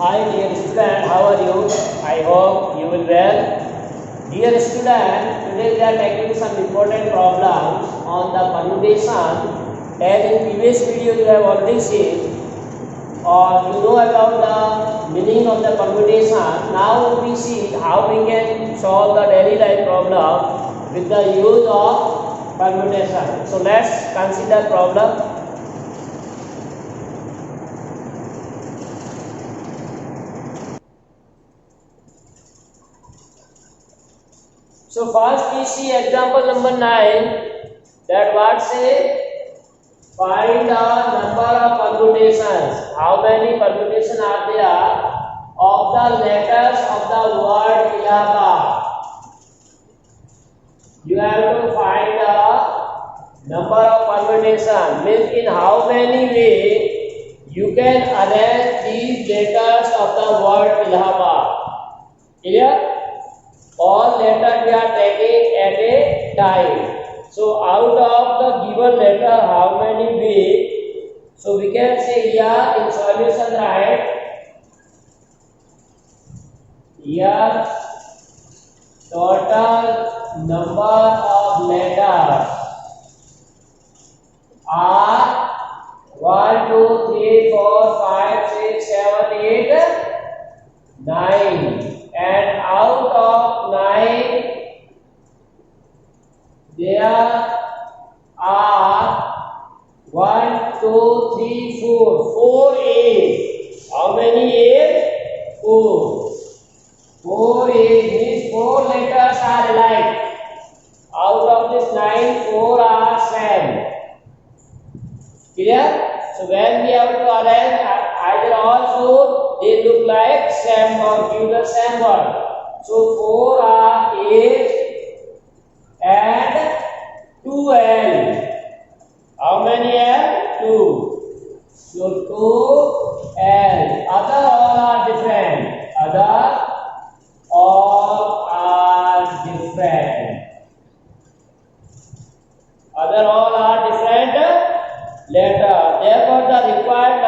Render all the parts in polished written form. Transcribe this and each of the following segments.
Hi dear student, how are you? I hope you will well. Dear student, today we are taking some important problems on the permutation. As in previous video you have already seen or you know about the meaning of the permutation. Now we see how we can solve the daily life problem with the use of permutation. So let's consider problem. So first we see example number 9, that what say, find the number of permutations. How many permutations are there of the letters of the word Allahabad? You have to find the number of permutations. Means in how many ways you can arrange these letters of the word Allahabad. Clear? All letters we are taking at a time. So out of the given letter, how many ways? So we can say here in solution, right? Here total number of letters are 1, 2, 3, 4, 5, 6, 7, 8, 9. And out of 9 there are 1, 2, 3, 4. 4 A's. How many A's? 4. 4 A's means 4 letters are alike. Out of this 9, 4 are same. Clear? So when we have to arrange either all 4, they look like same or give the same word. So 4 are H and 2L. How many L? 2. So 2L. Other all are different. Other all are different. Other all are different letter. Therefore the required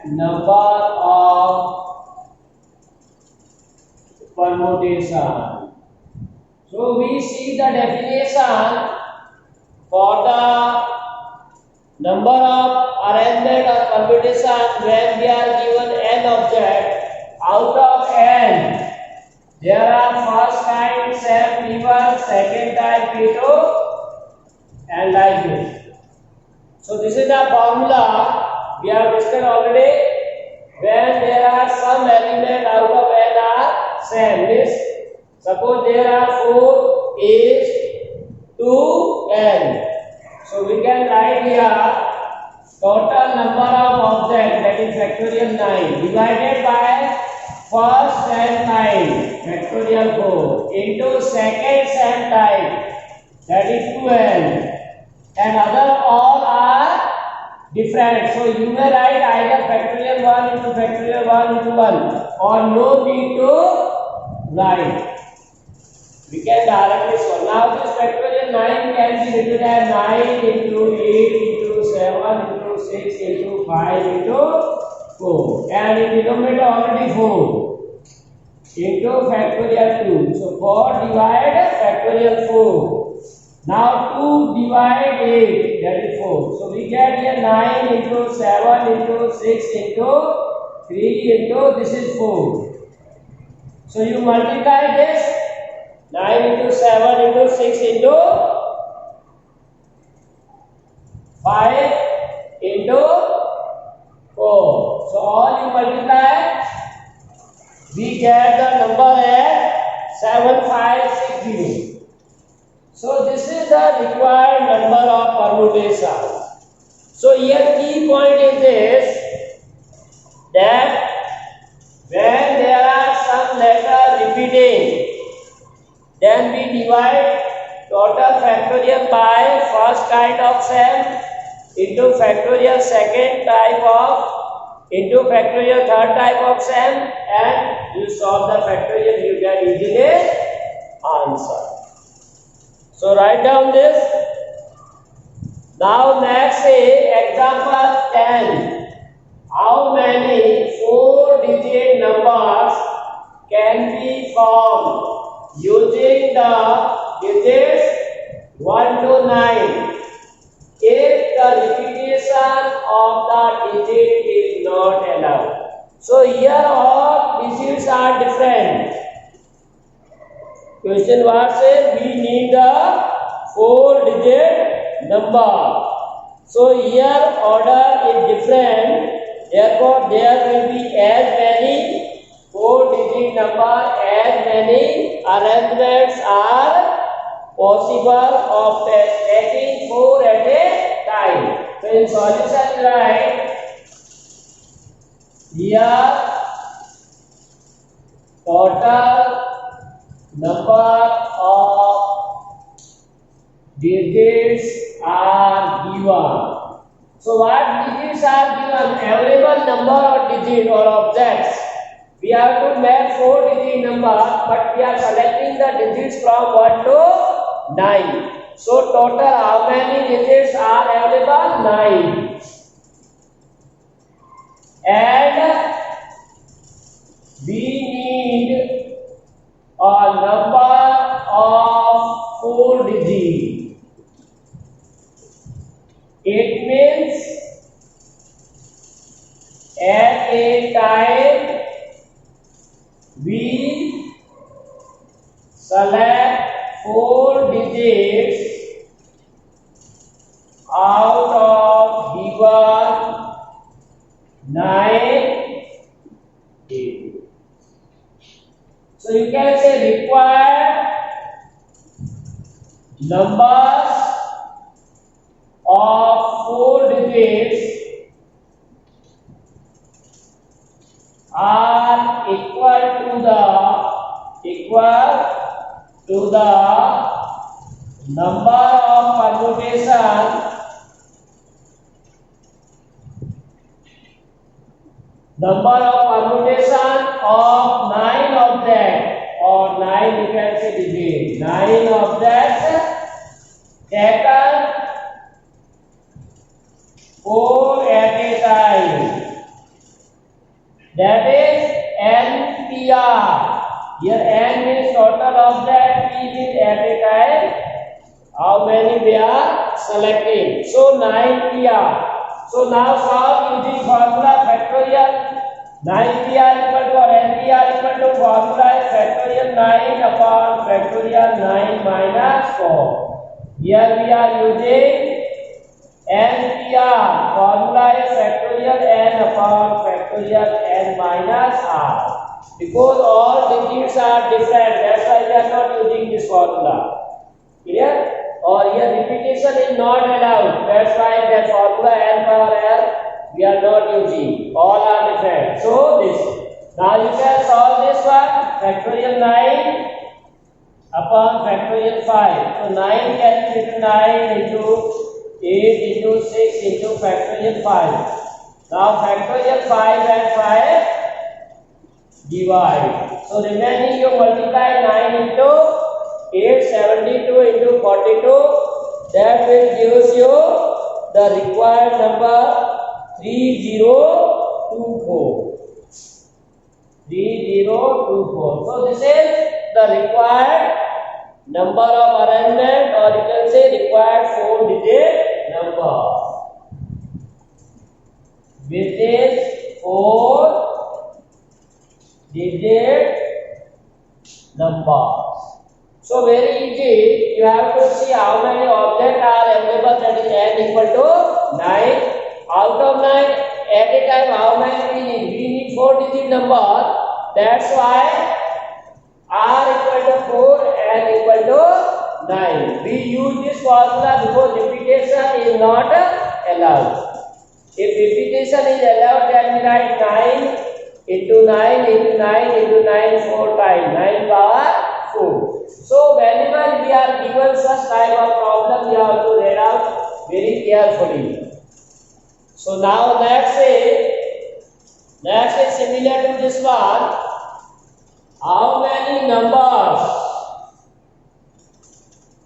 number of permutation. So we see the definition for the number of arrangement of permutation when we are given n object. Out of n, there are first type same P1, second type P2, and like this. So this is the formula we have discussed already. When there are some element out of n are same, means suppose there are 4 A's to n. So we can write here total number of objects, that is factorial 9, divided by first same type, factorial 4, into second same type, that is 2n, and other all are different. So you may write either factorial 1 into factorial 1 into 1, or no need to write. We can directly solve. Now this factorial 9 can be written as 9 into 8 into 7 into 6 into 5 into 4. And in denominator already 4 into factorial 2. So 4 divide factorial 4. Now 2 divide 8, that is 4. So we get here 9 into 7 into 6 into 3 into this is 4. So you multiply this 9 into 7 into 6 into 5 into 4. So all you multiply, we get the number as 7560. So this is the required number of permutation. So here key point is this, that when there are some letter repeating, then we divide total factorial by first kind of same into factorial second type of into factorial third type of same, and you solve the factorial, you get easily answer. So write down this. Now next say example 10. How many 4-digit numbers can be formed using the digits 1 to 9 if the repetition of the digit is not allowed? So here all digits are different. Question what says we need the 4-digit number. So here order is different. Therefore, there will be as many 4-digit number, as many arrangements are possible of taking 4 at a time. So in solution write here total number of digits are given. So what digits are given? Available number of digits or objects. We have to make 4-digit number, but we are selecting the digits from 1 to 9. So total how many digits are available? 9. And we need a number of 4 digits. It means at a time we select 4 digits out of given 9 digits. So you can say required numbers of 4 digits are equal to the number of permutation of 9 objects, or 9 you can say digits, 9 objects taken 4 at a time. That is NPR. Here N means total object, P means at a time how many we are selecting. So 9PR. So now solve using formula factorial. 9PR equal to or NPR equal to formula is factorial 9 upon factorial 9 minus 4. Here we are using NPR. Formula is factorial n upon factorial n minus r. Because all digits are different, that's why we are not using this formula. Clear? Or here repetition is not allowed. That's why that formula n power l we are not using. All are different. So this. Now you can solve this one. Factorial 9 upon factorial 5. So 9 can be written 9 into 8 into 6 into factorial 5. Now factorial 5 and 5 divide. So remaining you multiply 9 into 8, 72 into 42. That will give you the required number 3024. 3024. So this is the required number of arrangement, or you can say required 4-digit number, which is 4-digit numbers. So very easy. You have to see how many objects are available. That is n equal to 9. Out of 9, at a time how many we need? We need 4-digit number. That's why r equal to 4, n equal to 9. We use this formula because repetition is not allowed. If repetition is allowed, then we write 9 into 9 into 9 into 9 4 times. 9 power 4. So whenever we are given such type of problem, we have to read out very carefully. So now next is similar to this one. How many numbers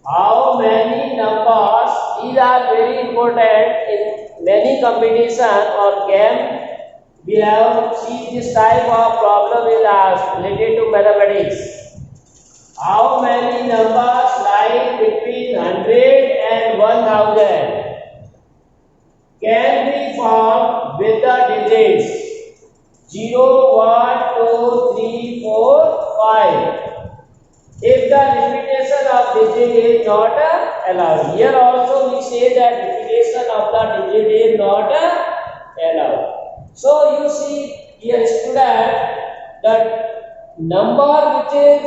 how many numbers, these are very important in many competition or game. We have seen this type of problem is asked related to mathematics. How many numbers lie between 100 and 1000 can be found with the digits 0, 1, 2, 3, 4, 5 if the repetition of digit is not allowed. Here also we say that repetition of the digit is not allowed. So you see here student, the number which is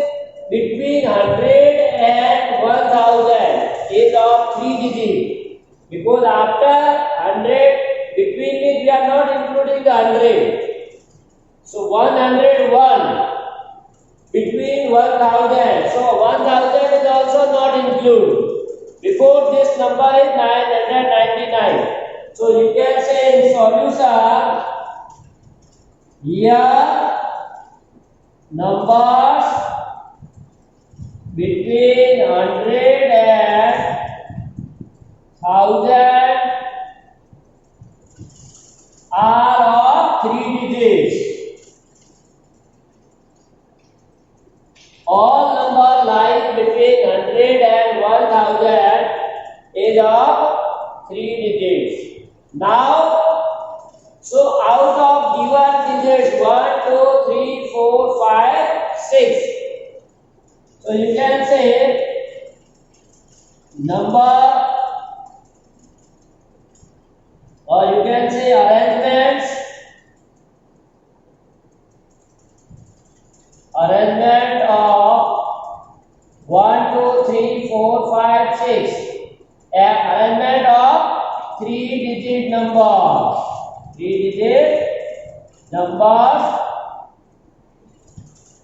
between 100 and 1000 is of 3 digits, because after 100 between it we are not including the 100. So 101 between 1000, so 1000 is also not included. Before this number is 999. So you can say in solution, here numbers between 100 and 1000 are of 3 digits. All number lying between 100 and 1000 is of 3 digits. Now, so out of given digits 1, 2, 3, 4, 5, 6. So you can say number, or you can say arrangement of 1, 2, 3, 4, 5, 6. Arrangement of 3-digit numbers. 3-digit numbers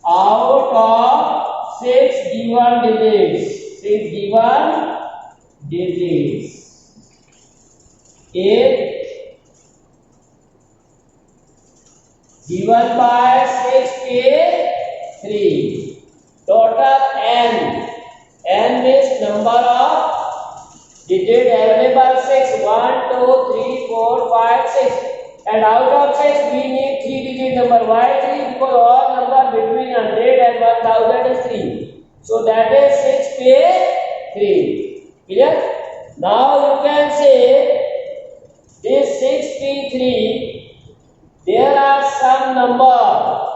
out of 6 given digits. 6 given digits. If given by 6 is 3. Total n. N means number of digits available 6. 1, 2, 3, 4, 5, 6. And out of 6 we need 3-digit number. Why 3? Because all number between 100 and 1000 is 3. So that is 6p3. Clear? Now you can say this 6p3, there are some number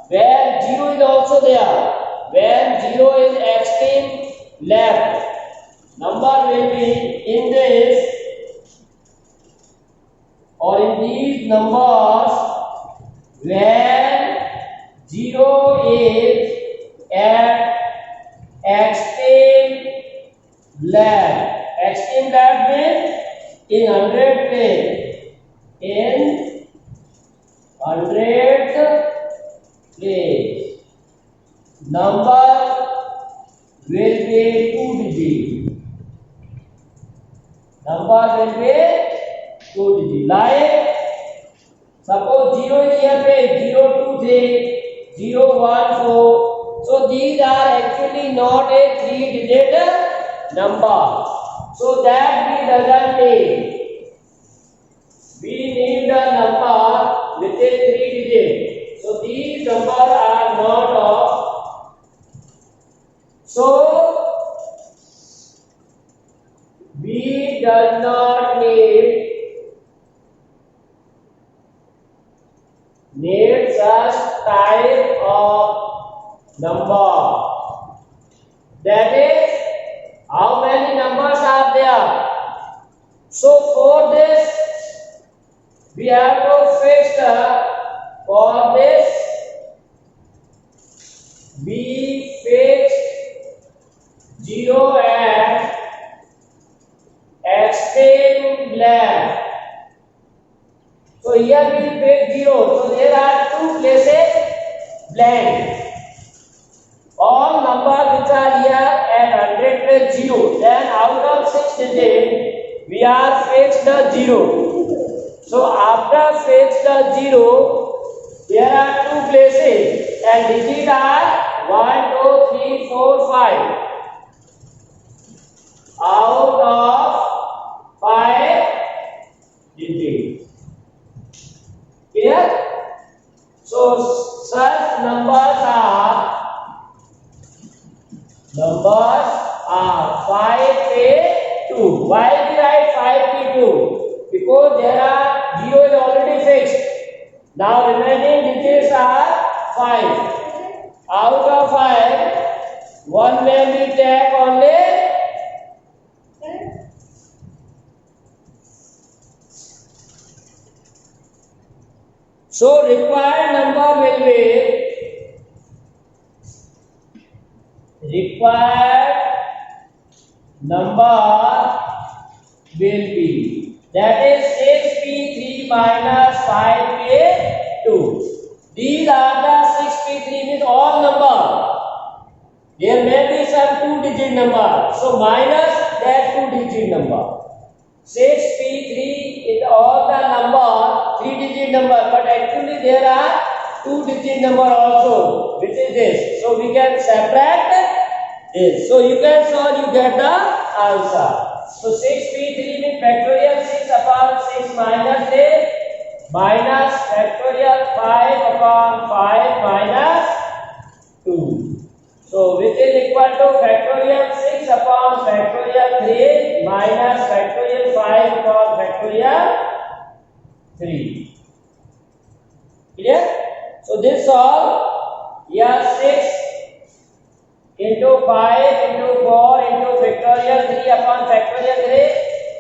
where 0 is also there. When 0 is extreme left, number will be in this or in these numbers. When 0 is at extreme left. Extreme left means in 100 place. In 100th place. Number will be 2 digit. Number will be 2 digit. Like suppose 0 is here पे 0, 2, 3, 0, 1, 4. So these are actually not a 3-digit number. So that we doesn't need. We need the number with a 3 digit. So these numbers are not of. So we does not need such type of number. That is, how many numbers are there? So for this we have to fix for this we fix 0 and extreme left. So here we fix 0. So there are 2 places blank. All numbers which are here at 100 place 0. Then out of 6 digits we are fixed the 0. So after fixed the 0, there are 2 places and digits are 1, 2, 3, 4, 5. out of 5 digits. Clear? So such numbers are 5p2. Why we write 5p2? Because there are 0 is already fixed. Now remaining digits are 5. Out of 5, 1 may be take only. So required number will be that is 6p3 minus 5p2. These are the 6p3 means all number. There may be some 2-digit number. So minus that 2-digit number. 6p3 is all the number 3-digit number, but actually there are 2-digit number also, which is this. So we can separate this. So you can solve, you get the answer. So 6p3 means factorial 6 upon 6 minus 8 minus factorial 5 upon 5 minus 2. So which is equal to factorial 6 upon factorial 3 minus factorial 5 upon factorial 3. Clear? So this all, here 6 into 5 into 4 into factorial 3 upon factorial 3,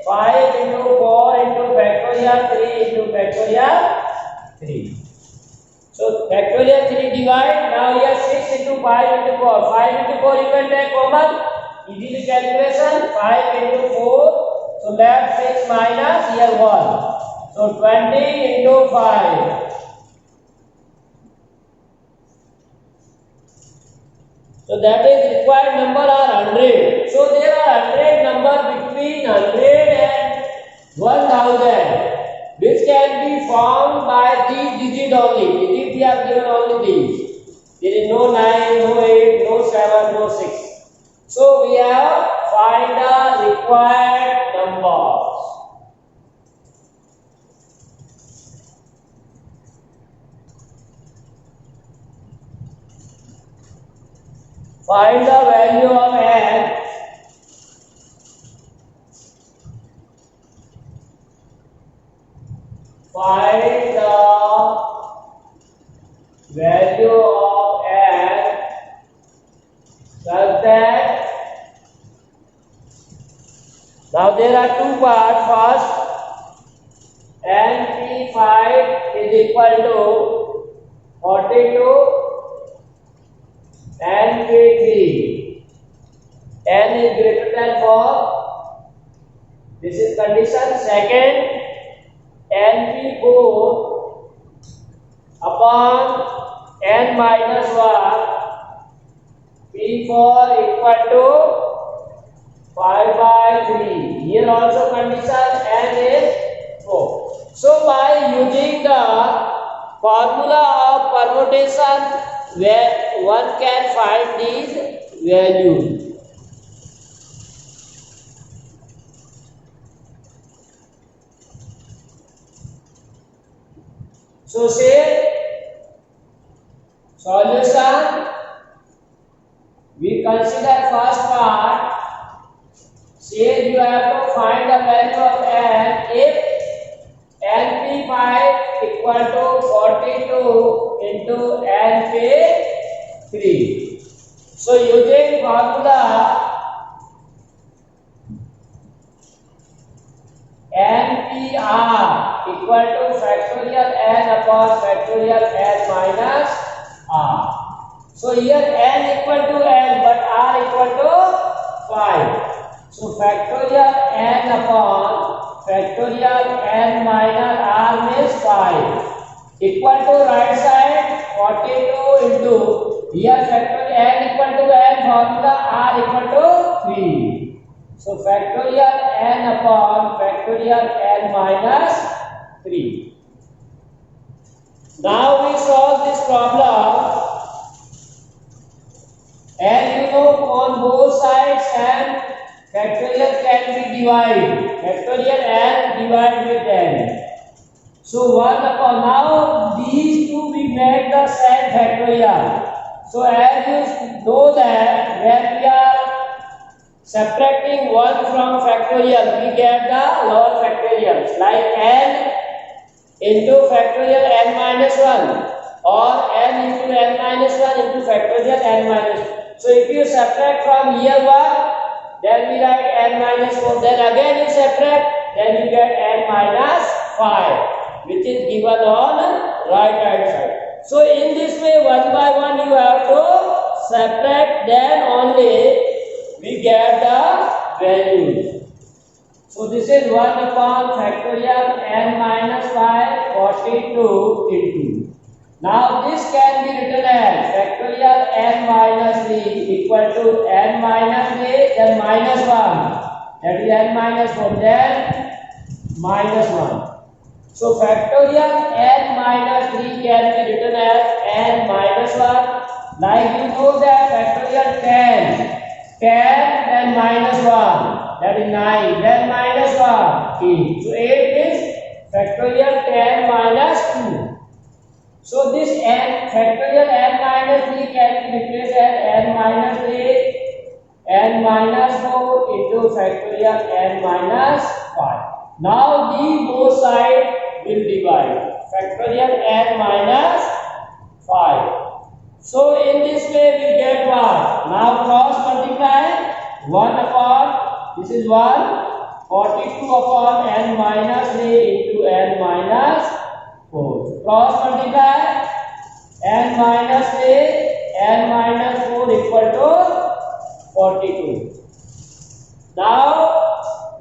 5 into 4 into factorial 3 into factorial 3. So factorial 3 divide, now here 6 into 5 into 4. 5 into 4 you can take common, easily calculation, 5 into 4, so left 6 minus here 1. So 20 into 5. So that is required number are 100. So there are 100 number between 100 and 1000 which can be found by these digits only. Digits we have given only these. There is no 9, no 8, no 7, no 6. So we have find the required numbers. Find the value of n. Find the value of n such that, now there are two parts. First, np5 is equal to 42. np3, n is greater than 4. This is condition. Second, np4 upon n minus 1, p4 equal to 5 by 3. Here also condition n is 4. So by using the formula of permutation, where one can find these values. So say solution, we consider first part. Say you have to find the value of n if np5 equal to 42 into np3. So using formula npr equal to factorial n upon factorial n minus r. So here n equal to n but r equal to 5. So factorial n upon factorial n minus r means 5 equal to right side 42 into here factorial n equal to n formula r equal to 3. So factorial n upon factorial n minus 3. Now we solve this problem, and you know on both sides n factorial can be divided. Factorial n divided with n. So 1 upon, now these two we make the same factorial. So as you know that when we are subtracting 1 from factorial, we get the lower factorials like n into factorial n minus 1 or n into n minus 1 into factorial n minus 1. So if you subtract from here 1, then we write n minus 4, then again you subtract, then you get n minus 5, which is given on right hand side. So in this way, one by one you have to subtract, then only we get the value. So this is 1 upon factorial n minus 5 42 into. Now this can be written as factorial n minus 3 equal to n minus 3 then minus 1, that is n minus 4 then minus 1. So factorial n minus 3 can be written as n minus 1, like you know that factorial 10 then minus 1, that is 9, then minus 1 8. So 8 is factorial 10 minus 2. So this n factorial n minus 3 can be replaced as n minus 3 n minus 4 into factorial n minus 5. Now these both sides will divide. Factorial n minus 5. So in this way we get what? Now cross multiply 1 upon, this is 1, 42 upon n minus 3 into n minus 4. Cross multiply n minus 3 n minus 4 equal to 42. Now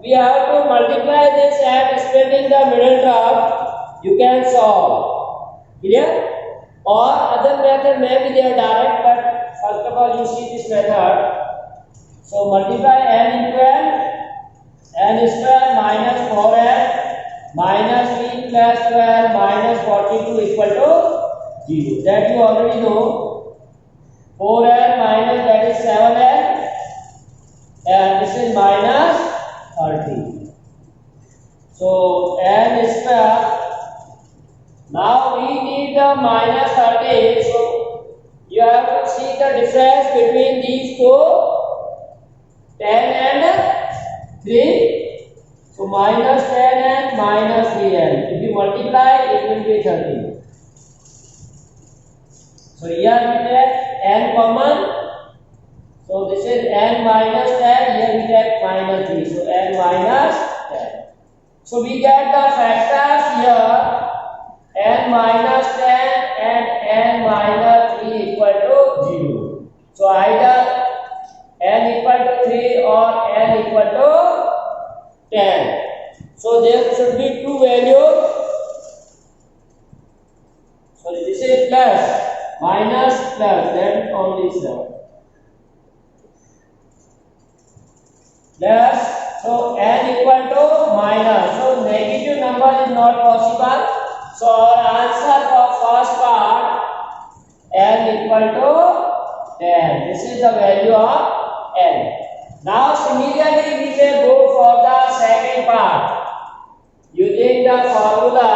we have to multiply this and splitting the middle term. You can solve. Clear? Or other method may be there direct, but first of all you see this method. So multiply n into n square minus 4n minus 3 plus 12 minus 42 equal to 0. That you already know. 4n minus, that is 7n, and this is minus 30. So n square. Now we need the minus 30. So you have to see the difference between these two, 10 and 3. So minus 10 and minus 3n. If you multiply, it will be 30. So here we take n common. So this is n minus 10. Here we take minus 3. So n minus 10. So we get the factors here. N minus 10 and n minus 3 equal to 0. So either n equal to 3 or n equal to 10. So there should be two values. So this is plus, minus, plus, then only 7. Plus, so n equal to minus. So negative number is not possible. So our answer for first part, n equal to 10. This is the value of n. Now similarly we will go for the second part. Using the formula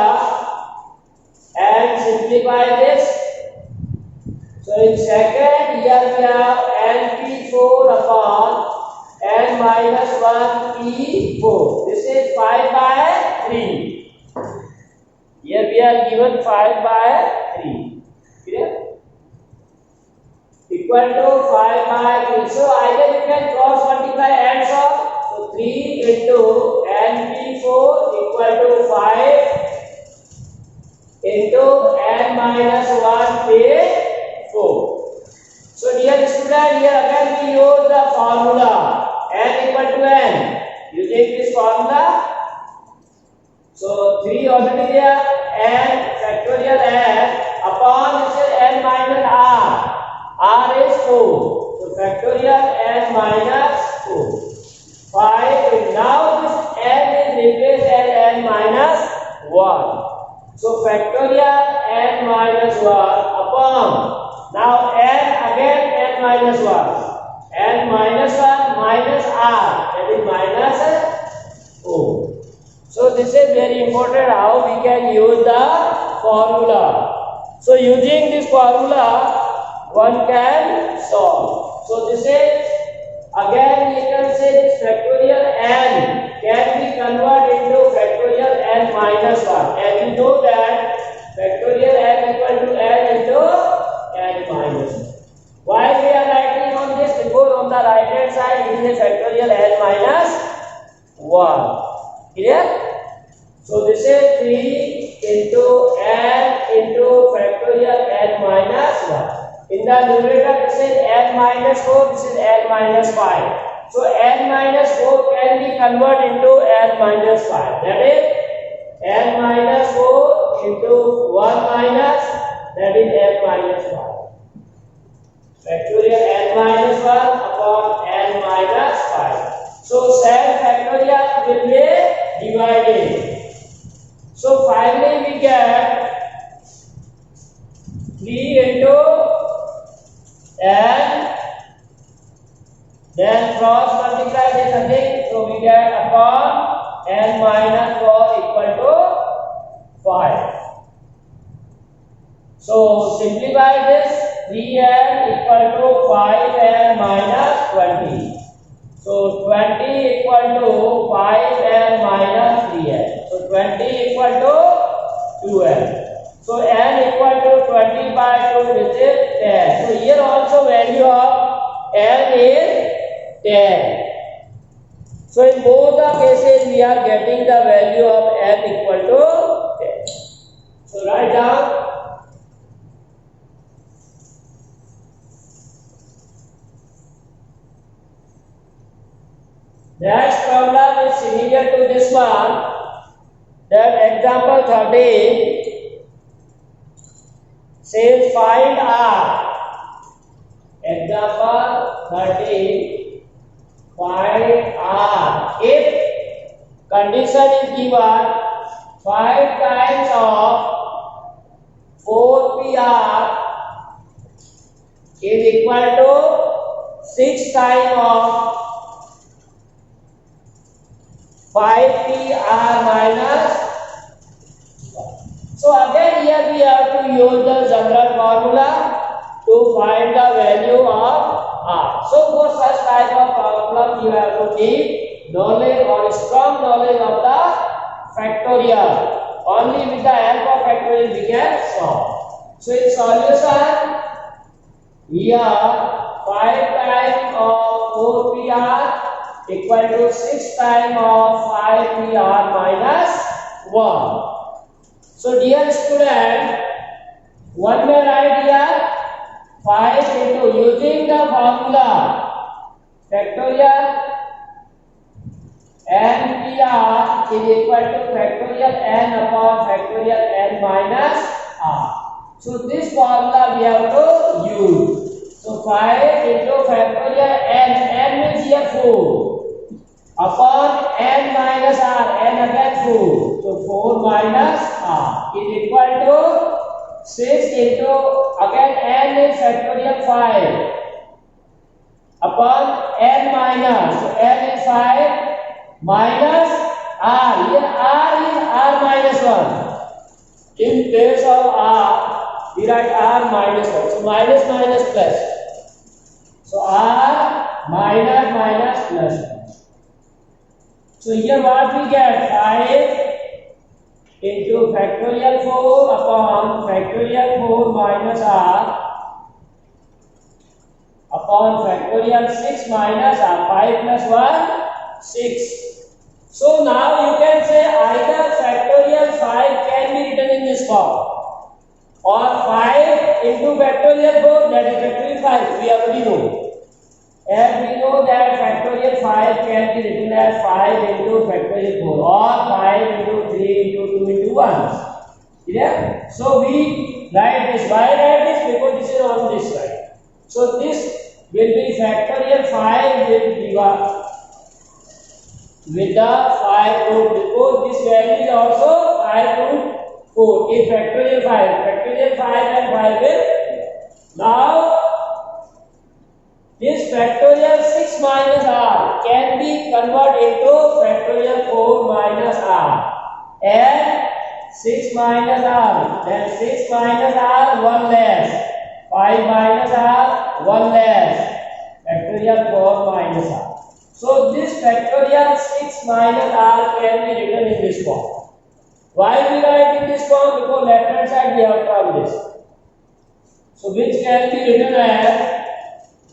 and simplify this. So in second, here we have np4 upon n minus 1 p4. This is 5 by 3. Here we are given 5 by 3. Clear? Equal to 5 by 3. So either you can cross multiply and solve. So 3 into np4 equal to 5 into n minus 1 p4. So dear student, here again we use the formula n equal to n. Using this formula. So 3 already there, n factorial n upon this is n minus r. R is 4. So factorial n minus 4. 5. Now this n is replaced as n minus 1. So factorial n minus 1 upon. Now n again n minus 1. N minus 1 minus r. That using this formula, one can solve. So this is again you can say this factorial n can be converted into factorial n minus 1, and you know that factorial n equal to n into n minus 1. Why we are writing on this? Because on the right hand side it is a factorial n minus 1. Clear? So this is 3 into n into factorial n minus 1. In the numerator this is n minus 4, this is n minus 5. So n minus 4 can be converted into n minus 5. That is n minus 4 into 1 minus, that is n minus 5. Factorial n minus 1 upon n minus 5. So same factorial will be divided. So finally we get 3 into n, then cross multiply this again, so we get upon n minus 4 equal to 5. So simplify this, 3n equal to 5n minus 20. So 20 equal to 5n minus 3n. So 20 equal to 2n. So n equal to 20 by 2, which is 10. So here also value of n is 10. So in both the cases we are getting the value of n equal to 10. So write down. Next problem is similar to this one. That example 13 says find R. Example 13, find R. If condition is given 5 times of 4PR is equal to 6 times of 5PR minus 1. So again here we have to use the general formula to find the value of R. So for such type of problem you have to need knowledge or strong knowledge of the factorial. Only with the help of factorial we can solve. So in solution here 5 times of 4PR equal to 6 times of 5PR minus 1. So dear student, one may write here 5 into using the formula factorial nPR is equal to factorial n upon factorial n minus r. So this formula we have to use. So 5 into factorial n means here 4. Upon n minus r, n again 4. So 4 minus r is equal to 6 into again n is factorial 5 upon n minus. So n is 5 minus r. Here r is r minus 1. In place of r, we write r minus 1. So minus minus plus. So r minus minus plus 1. So here what we get 5 into factorial 4 upon factorial 4 minus r upon factorial 6 minus r. 5 plus 1 6. So now you can say either factorial 5 can be written in this form or 5 into factorial 4, that is factorial 5. We already know. And we know that factorial 5 can be written as 5 into factorial 4 or 5 into 3 into 2 into 1. Clear? So we write this. Why write this? Because this is on this side. So this will be factorial 5 will divide with the 5 root, because this value is also 5 root 4. If factorial 5 and 5 will. Now this factorial 6 minus r can be converted into factorial 4 minus r, and 6 6 minus r, then 6 minus r, 1 less, 5 minus r, 1 less, factorial 4 minus r. So this factorial 6 minus r can be written in this form. Why we write in this form? Because left hand side we have term this. So which can be written as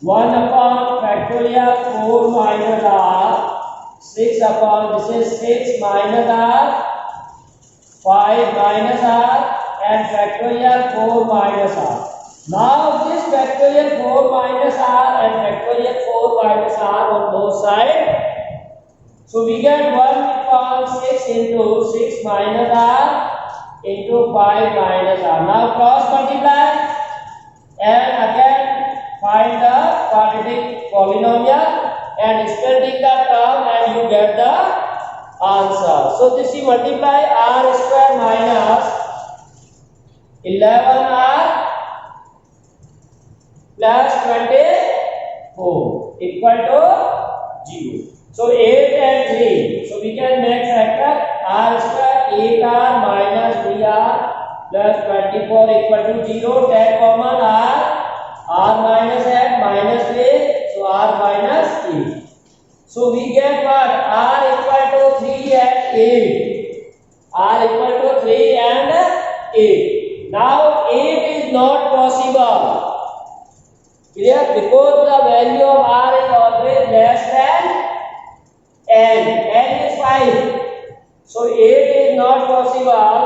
1 upon factorial 4 minus r, 6 upon, this is 6 minus r, 5 minus r, and factorial 4 minus r. Now this factorial 4 minus r and factorial 4 minus r on both sides. So we get 1 upon 6 into 6 minus r into 5 minus r. Now cross multiply and again find the quadratic polynomial and splitting the term and you get the answer. So this you multiply r square minus 11r plus 24 equal to 0. So 8 and 3. So we can make factor r square 8r minus 3r plus 24 equal to 0. Take common r minus 8 minus 8. So r minus 8. So we get what? R equal to 3 and 8. R equal to 3 and 8. Now 8 is not possible. Clear? Because the value of r is always less than n. N is 5. So 8 is not possible.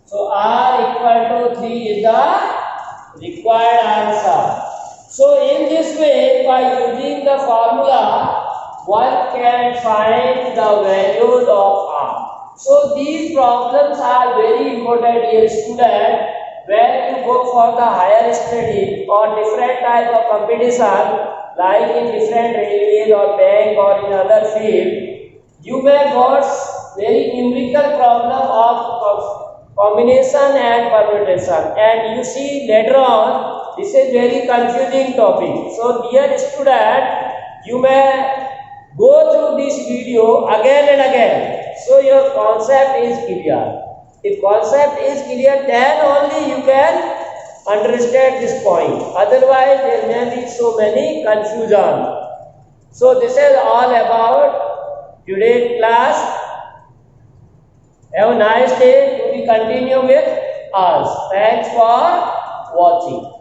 So r equal to 3 is the required answer. So in this way, by using the formula, one can find the values of r. So these problems are very important, dear student. When you go for the higher study or different type of competition, like in different railways or bank or in other field, you may got very numerical problem of combination and permutation, and you see later on this is very confusing topic. So dear student, you may go through this video again and again, so your concept is clear. If concept is clear, then only you can understand this point. Otherwise, there may be so many confusion. So this is all about today's class. Have a nice day. To be continue with us. Thanks for watching.